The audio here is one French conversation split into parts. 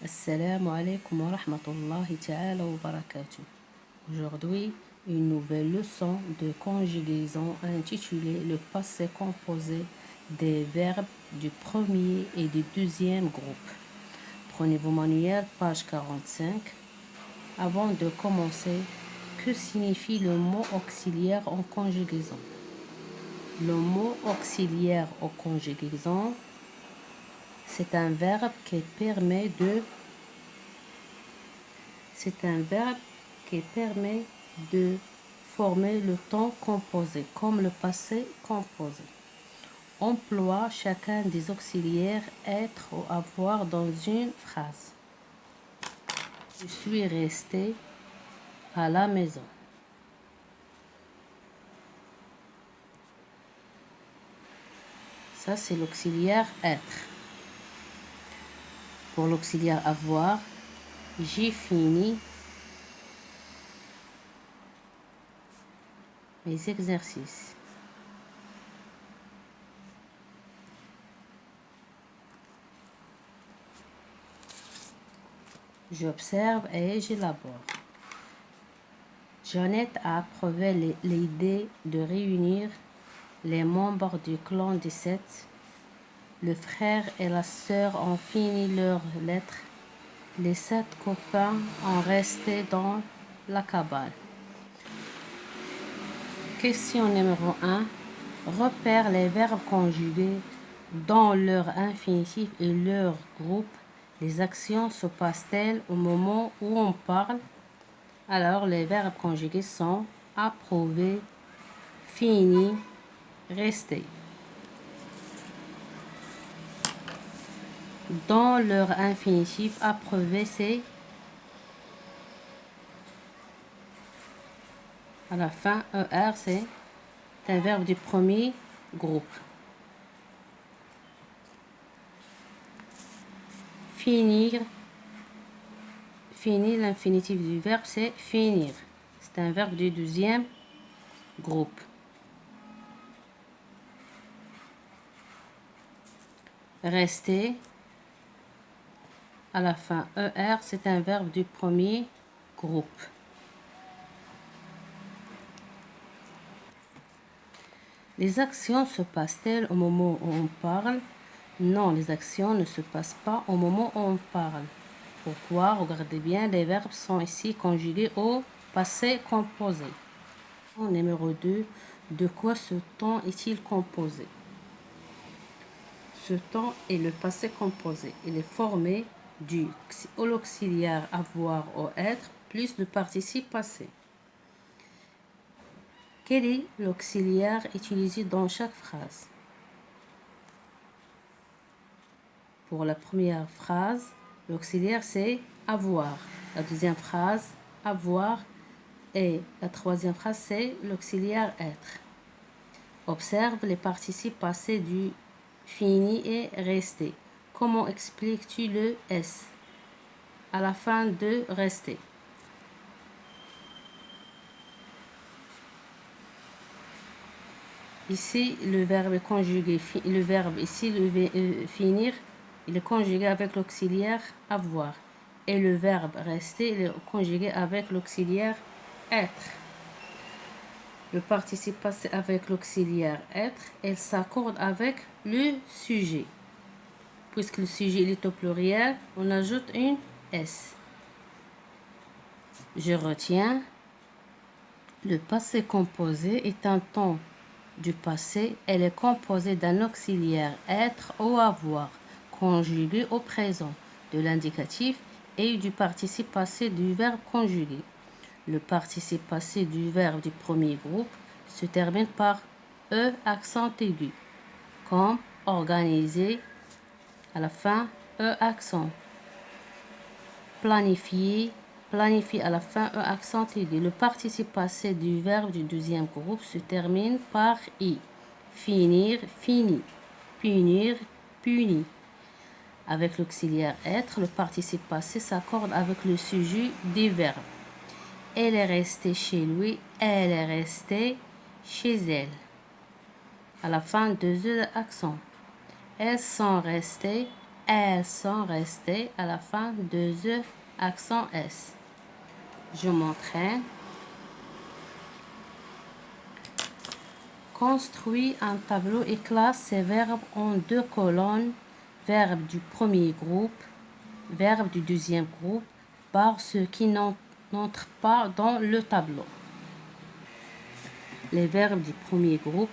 Assalamu alaikum wa rahmatullahi ta'ala wa barakatuh. Aujourd'hui, une nouvelle leçon de conjugaison intitulée le passé composé des verbes du premier et du deuxième groupe. Prenez vos manuels, page 45. Avant de commencer, que signifie le mot auxiliaire en conjugaison? Le mot auxiliaire en conjugaison, c'est un verbe qui permet de former le temps composé, comme le passé composé. Emploie chacun des auxiliaires être ou avoir dans une phrase. Je suis resté à la maison. Ça, c'est l'auxiliaire être. Pour l'auxiliaire avoir, j'ai fini mes exercices. J'observe et j'élabore. Jeannette a approuvé l'idée de réunir les membres du clan des 7. Le frère et la sœur ont fini leurs lettres. Les 7 copains ont resté dans la cabane. Question numéro 1. Repère les verbes conjugués dans leur infinitif et leur groupe. Les actions se passent-elles au moment où on parle? Alors, les verbes conjugués sont approuver, fini, rester. Dans leur infinitif, approuver, c'est à la fin, ER, c'est un verbe du premier groupe. Finir, l'infinitif du verbe, c'est finir. C'est un verbe du deuxième groupe. Rester, à la fin, ER, c'est un verbe du premier groupe. Les actions se passent-elles au moment où on parle? Non, les actions ne se passent pas au moment où on parle. Pourquoi? Regardez bien, les verbes sont ici conjugués au passé composé. Numéro 2, de quoi ce temps est-il composé? Ce temps est le passé composé. Il est formé du l'auxiliaire avoir ou être plus le participe passé. Quel est l'auxiliaire utilisé dans chaque phrase? Pour la première phrase, l'auxiliaire c'est avoir. La deuxième phrase, avoir. Et la troisième phrase, c'est l'auxiliaire être. Observe les participes passés du fini et resté. Comment expliques-tu le S à la fin de rester? Ici, le verbe est conjugué. Le verbe ici, finir, il est conjugué avec l'auxiliaire avoir. Et le verbe rester, il est conjugué avec l'auxiliaire être. Le participe passé avec l'auxiliaire être, elle s'accorde avec le sujet. Puisque le sujet est au pluriel, on ajoute une S. Je retiens. Le passé composé est un temps du passé. Elle est composée d'un auxiliaire être ou avoir, conjugué au présent, de l'indicatif et du participe passé du verbe conjugué. Le participe passé du verbe du premier groupe se termine par E accent aigu, comme organiser, à la fin E accent. Planifier, planifier à la fin E accent aigu. Le participe passé du verbe du deuxième groupe se termine par I. Finir, fini. Punir, puni. Avec l'auxiliaire être, le participe passé s'accorde avec le sujet des verbes. Elle est restée chez lui, elle est restée chez elle. À la fin, 2 E accent. Elles sont restées, Elles sont restées à la fin de the accent S. Je m'entraîne. Construis un tableau et classe ces verbes en 2 colonnes. Verbe du premier groupe, verbe du deuxième groupe, par ceux qui n'entrent pas dans le tableau. Les verbes du premier groupe.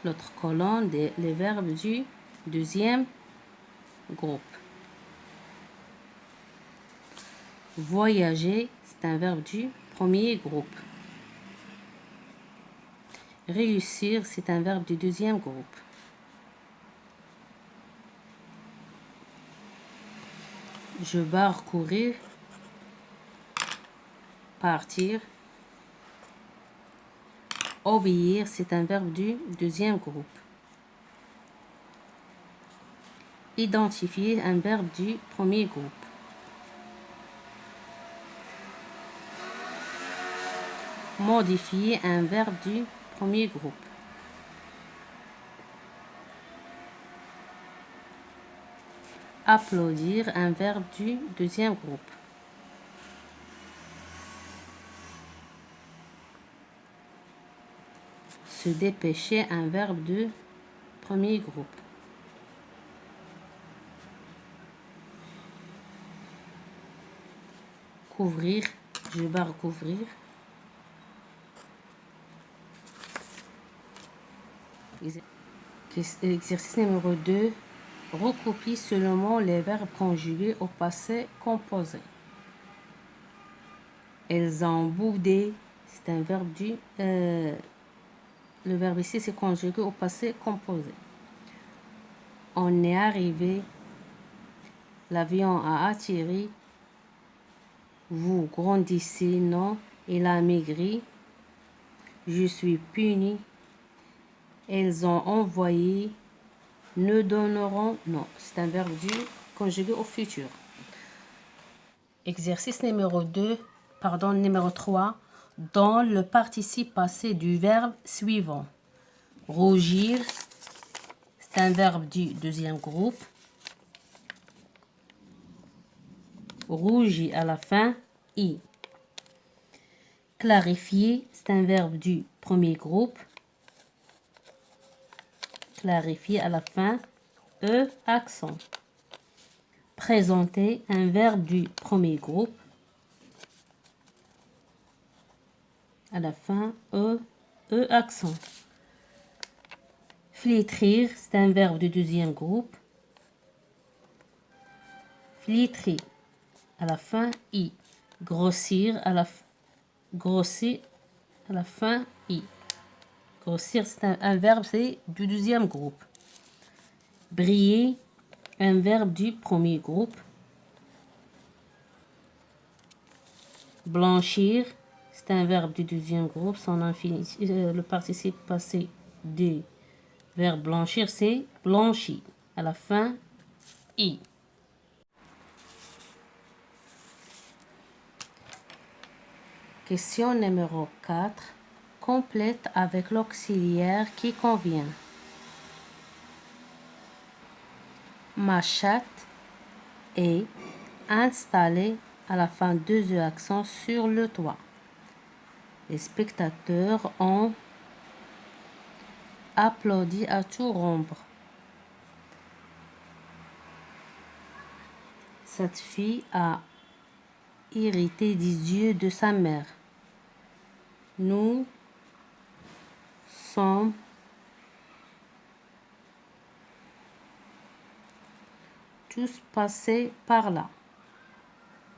L'autre colonne, les verbes du deuxième groupe. Voyager, c'est un verbe du premier groupe. Réussir, c'est un verbe du deuxième groupe. Je barre courir, partir. Obéir, c'est un verbe du deuxième groupe. Identifier, un verbe du premier groupe. Modifier, un verbe du premier groupe. Applaudir, un verbe du deuxième groupe. Se dépêcher, un verbe du premier groupe. Couvrir, je barre couvrir. Exercice numéro 2. Recopie seulement les verbes conjugués au passé composé. Elles ont boudé, c'est un verbe du... le verbe ici, c'est conjugué au passé composé. On est arrivé. L'avion a atterri. Vous grandissez, non. Il a maigri. Je suis puni. Elles ont envoyé. Ne donneront, non. C'est un verbe du conjugué au futur. Exercice numéro 3. Dans le participe passé du verbe suivant. Rougir, c'est un verbe du deuxième groupe. Rougi à la fin, i. Clarifier, c'est un verbe du premier groupe. Clarifier à la fin, e, accent. Présenter, un verbe du premier groupe. À la fin, e, accent. Flétrir, c'est un verbe du deuxième groupe. Flétrir, à la fin, i. Grossir, grossir, à la fin, i. Grossir, c'est un verbe, c'est du deuxième groupe. Briller, un verbe du premier groupe. Blanchir, c'est un verbe du deuxième groupe. Son infinitif, le participe passé du verbe blanchir, c'est blanchi. À la fin, i. Question numéro 4. Complète avec l'auxiliaire qui convient. Ma chatte est installée à la fin de accent sur le toit. Les spectateurs ont applaudi à tout rompre. Cette fille a hérité des yeux de sa mère. Nous sommes tous passés par là.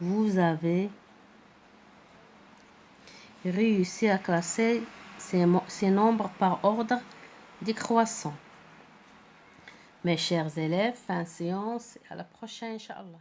Vous avez réussi à classer ces nombres par ordre décroissant. Mes chers élèves, fin séance et à la prochaine, Inch'Allah.